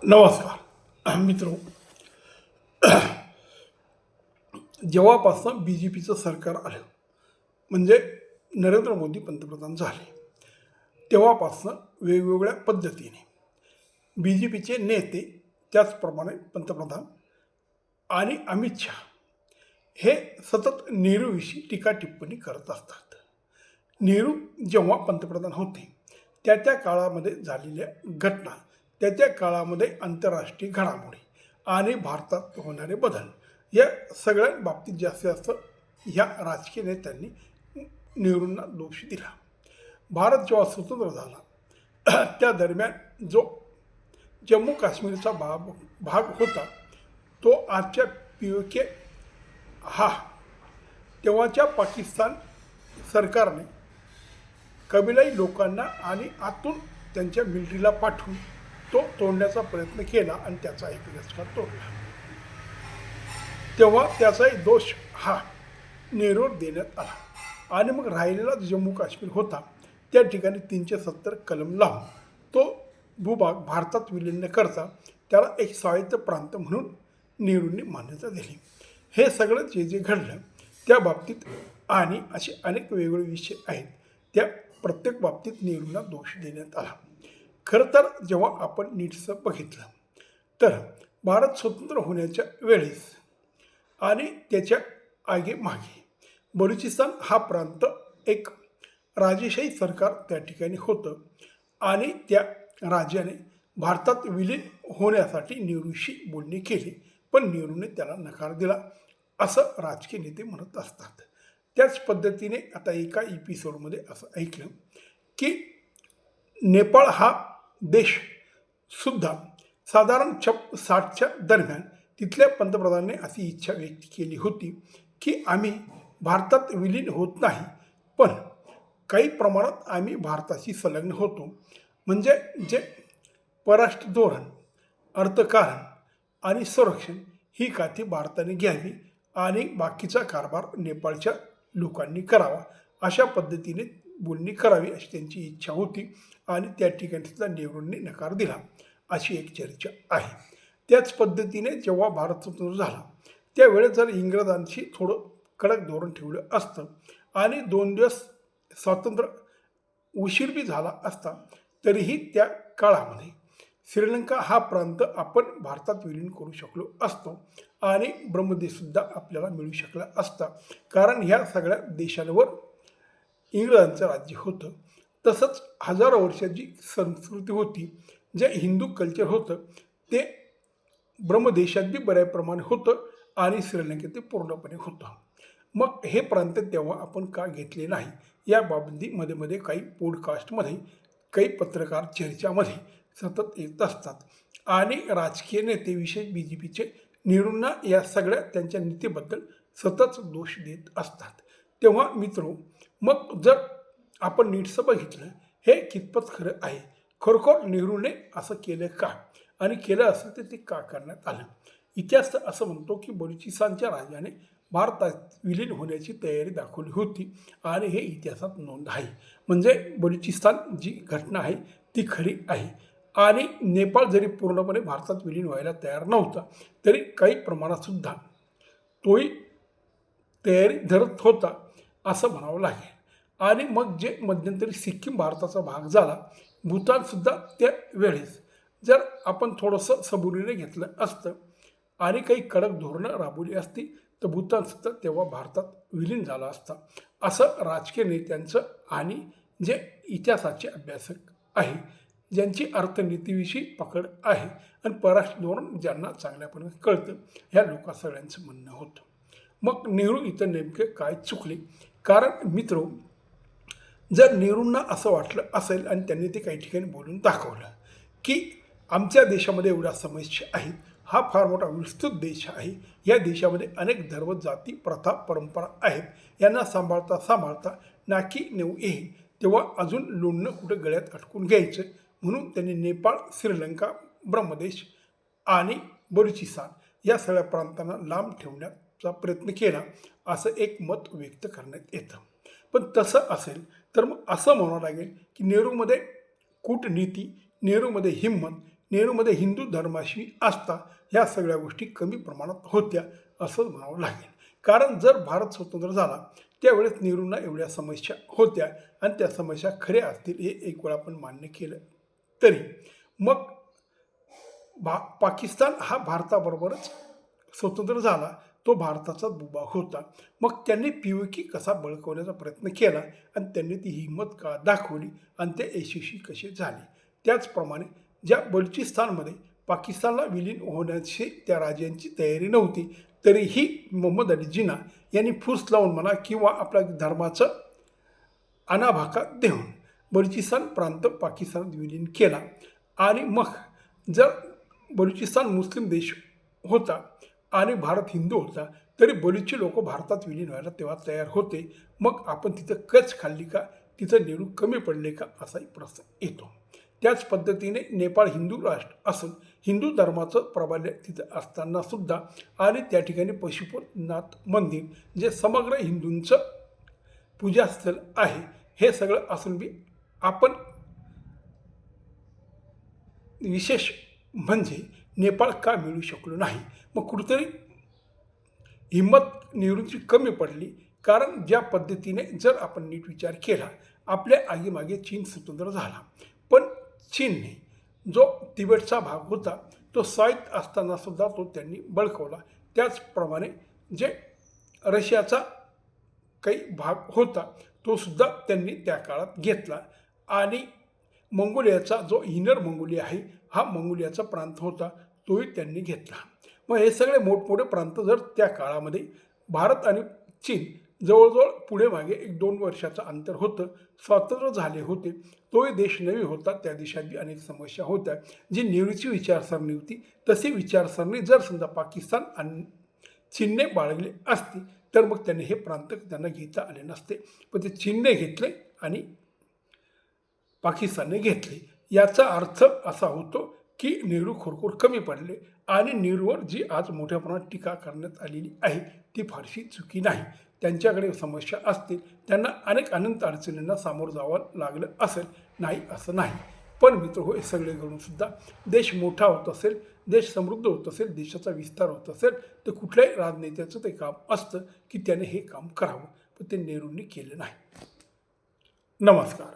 नमस्कार मित्रो. जेव्हापासून बी जे पीचं सरकार आलं म्हणजे नरेंद्र मोदी पंतप्रधान झाले तेव्हापासून वेगवेगळ्या पद्धतीने बी जे पीचे नेते, त्याचप्रमाणे पंतप्रधान आणि अमित शहा हे सतत नेहरूविषयी टीका टिप्पणी करत असतात. नेहरू जेव्हा पंतप्रधान होते त्या काळामध्ये झालेल्या घटना, त्या काळामध्ये आंतरराष्ट्रीय घडामोडी आणि भारतात होणारे बदल या सगळ्या बाबतीत जास्त ह्या राजकीय नेत्यांनी नेहरूंना दोष दिला. भारत जेव्हा स्वतंत्र झाला त्या दरम्यान जो जम्मू काश्मीरचा भाग होता तो आजच्या POK हा तेव्हाच्या पाकिस्तान सरकारने कबिलाई लोकांना आणि आतून त्यांच्या मिलिटरीला पाठवून तो तोडण्याचा प्रयत्न केला आणि त्याचा एक लष्कर तोडला. तेव्हा त्याचाही दोष हा नेहरूवर देण्यात आला आणि मग राहिलेला जम्मू काश्मीर होता त्या ठिकाणी 370 कलम लावून तो भूभाग भारतात विलीन न करता त्याला एक स्वायत्त प्रांत म्हणून नेहरूंनी मान्यता दिली. हे सगळं जे घडलं त्या बाबतीत आणि असे अनेक वेगवेगळे विषय आहेत, त्या प्रत्येक बाबतीत नेहरूंना दोष देण्यात आला. खरं तर जेव्हा आपण नीटसं बघितलं तर भारत स्वतंत्र होण्याच्या वेळेस आणि त्याच्या मागे बलुचिस्तान हा प्रांत एक राजेशाही सरकार त्या ठिकाणी होतं आणि त्या राज्याने भारतात विलीन होण्यासाठी नेहरूशी बोलणी केली, पण नेहरूने त्याला नकार दिला असं राजकीय नेते म्हणत असतात. त्याच पद्धतीने आता एका एपिसोडमध्ये असं ऐकलं की नेपाळ हा देशसुद्धा साधारण 60च्या दरम्यान तिथल्या पंतप्रधानांनी अशी इच्छा व्यक्त केली होती की आम्ही भारतात विलीन होत नाही, पण काही प्रमाणात आम्ही भारताशी संलग्न होतो. म्हणजे जे परराष्ट्र धोरण, अर्थकारण आणि संरक्षण ही खाती भारताने घ्यावी आणि बाकीचा कारभार नेपाळच्या लोकांनी करावा, अशा पद्धतीने बोलणी करावी अशी त्यांची इच्छा होती आणि त्या ठिकाणी सुद्धा नेहरूंनी नकार दिला अशी एक चर्चा आहे. त्याच पद्धतीने जेव्हा भारत स्वतंत्र झाला त्यावेळेस जर इंग्रजांशी थोडं कडक धोरण ठेवलं असतं आणि 2 दिवस स्वातंत्र्य उशीर बी झाला असता तरीही त्या काळामध्ये श्रीलंका हा प्रांत आपण भारतात विलीन करू शकलो असतो आणि ब्रह्मदेशसुद्धा आपल्याला मिळू शकला असता, कारण ह्या सगळ्या देशांवर इंग्रजांचं राज्य होतं. तसंच हजारो वर्षाची संस्कृती होती, जे हिंदू कल्चर होतं ते ब्रह्मदेशात बी बऱ्या प्रमाणे होतं आणि श्रीलंकेत ते पूर्णपणे होतं. मग हे प्रांत तेव्हा आपण का घेतले नाही या बाबतीमध्ये काही पॉडकास्टमध्ये, काही पत्रकार चर्चामध्ये सतत येत असतात आणि राजकीय नेते विशेष BJPचे नेहरूंना या सगळ्या त्यांच्या नीतीबद्दल सतत दोष देत असतात. तेव्हा मित्रो, मग जर आपण नीटसं बघितलं हे कितपत खरं आहे, खरोखर नेहरूने असं केलं का आणि केलं असं तर ते का करण्यात आलं. इतिहास असं म्हणतो की बलुचिस्तानच्या राजाने भारतात विलीन होण्याची तयारी दाखवली होती आणि हे इतिहासात नोंद आहे. म्हणजे बलुचिस्तान जी घटना आहे ती खरी आहे आणि नेपाळ जरी पूर्णपणे भारतात विलीन व्हायला तयार नव्हता तरी काही प्रमाणातसुद्धा तोही तयारी धरत होता असं म्हणावं लागेल. आणि मग जे मध्यंतरी सिक्कीम भारताचा भाग झाला, भूतानसुद्धा त्या वेळेस जर आपण थोडंसं सबुरीने घेतलं असतं आणि काही कडक धोरणं राबवली असती तर भूतानसुद्धा तेव्हा भारतात विलीन झाला असता, असं राजकीय नेत्यांचं आणि जे इतिहासाचे अभ्यासक आहे, ज्यांची अर्थनीतीविषयी पकड आहे आणि परराष्ट्र धोरण ज्यांना चांगल्यापणे कळतं, ह्या लोका सगळ्यांचं म्हणणं होतं. मग नेहरू इथं नेमके काय चुकले? कारण मित्रो, जर नेहरूंना असं वाटलं असेल आणि त्यांनी ते काही ठिकाणी बोलून दाखवलं की आमच्या देशामध्ये एवढ्या समस्या आहेत, हा फार मोठा विस्तृत देश आहे, या देशामध्ये अनेक धर्म, जाती, प्रथा, परंपरा आहेत, यांना सांभाळता नाकी नेऊ येईल तेव्हा अजून लोणनं कुठं गळ्यात अटकून घ्यायचं, म्हणून त्यांनी नेपाळ, श्रीलंका, ब्रह्मदेश आणि बलुचिस्तान या सगळ्या प्रांतांना लांब ठेवण्याचा प्रयत्न केला असं एक मत व्यक्त करण्यात येतं. पण तसं असेल तर मग असं म्हणावं लागेल की नेहरूमध्ये कूटनीती, नेहरूमध्ये हिंमत, नेहरूमध्ये हिंदू धर्माशी आस्था ह्या सगळ्या गोष्टी कमी प्रमाणात होत्या असं म्हणावं लागेल. कारण जर भारत स्वतंत्र झाला त्यावेळेस नेहरूंना एवढ्या समस्या होत्या आणि त्या समस्या खऱ्या असतील हे एक वेळा आपण मान्य केलं तरी मग पाकिस्तान हा भारताबरोबरच स्वतंत्र झाला, तो भारताचा भूभाग होता. मग त्यांनी पिओके कसा बळकवण्याचा प्रयत्न केला आणि त्यांनी ती हिंमत का दाखवली आणि ते यशस्वी कसे झाले. त्याचप्रमाणे ज्या बलुचिस्तानमध्ये पाकिस्तानला विलीन होण्याची त्या राज्यांची तयारी नव्हती तरीही मोहम्मद अली जिना यांनी फूस लावून म्हणा किंवा आपल्या धर्माचं अनाभाका देऊन बलुचिस्तान प्रांत पाकिस्तानात विलीन केला. आणि मग जर बलुचिस्तान मुस्लिम देश होता आणि भारत हिंदू होता तरी बलुची लोक भारतात विलीन व्हायला तेव्हा तयार होते. मग आपण तिथं कच खाल्ली का, तिथं नेहरू कमी पडले का असाही प्रश्न येतो. त्याच पद्धतीने नेपाळ हिंदू राष्ट्र असून हिंदू धर्माचं प्राबल्य तिथं असताना सुद्धा आणि त्या ठिकाणी पशुपतनाथ मंदिर जे समग्र हिंदूंचं पूजास्थळ आहे हे सगळं असून बी आपण विशेष म्हणजे नेपाळ का मिळू शकलो नाही. मग कुठेतरी हिंमत नेहरूंची कमी पडली. कारण ज्या पद्धतीने जर आपण नीट विचार केला आपल्या आगीमागे चीन स्वतंत्र झाला पण चीनने जो तिबेटचा भाग होता तो स्वायत्त असताना सुद्धा तो त्यांनी बळकवला. त्याचप्रमाणे जे रशियाचा काही भाग होता तो सुद्धा त्यांनी त्या काळात घेतला आणि मंगोलियाचा जो इनर मंगोलिया आहे हा मंगोलियाचा प्रांत होता तोही त्यांनी घेतला. मग हे सगळे मोठमोठे प्रांत जर त्या काळामध्ये भारत आणि चीन जवळजवळ पुढे मागे 1-2 वर्षाचं अंतर होतं, स्वातंत्र्य झाले होते, तोही देश नवी होता, त्या देशात अनेक समस्या होत्या. जी नेहरूची विचारसरणी होती तशी विचारसरणी जर समजा पाकिस्तान आणि चीनने बाळगली असती तर मग त्यांनी हे प्रांत त्यांना घेता आले नसते. पण ते चीनने घेतले आणि पाकिस्तानने घेतले. याचा अर्थ असा होतो की नेहरू खरोखर कमी पडले आणि नेहरूवर जी आज मोठ्या प्रमाणात टीका करण्यात आलेली आहे ती फारशी चुकी नाही. त्यांच्याकडे समस्या असतील, त्यांना अनेक अनंत अडचणींना सामोरं जावं लागलं असेल, नाही असं नाही. पण मित्र हे सगळे घडूनसुद्धा देश मोठा होत असेल, देश समृद्ध होत असेल, देशाचा विस्तार होत असेल तर कुठल्याही राजनेत्याचं ते काम असतं की त्याने हे काम करावं, पण ते नेहरूंनी केलं नाही. नमस्कार.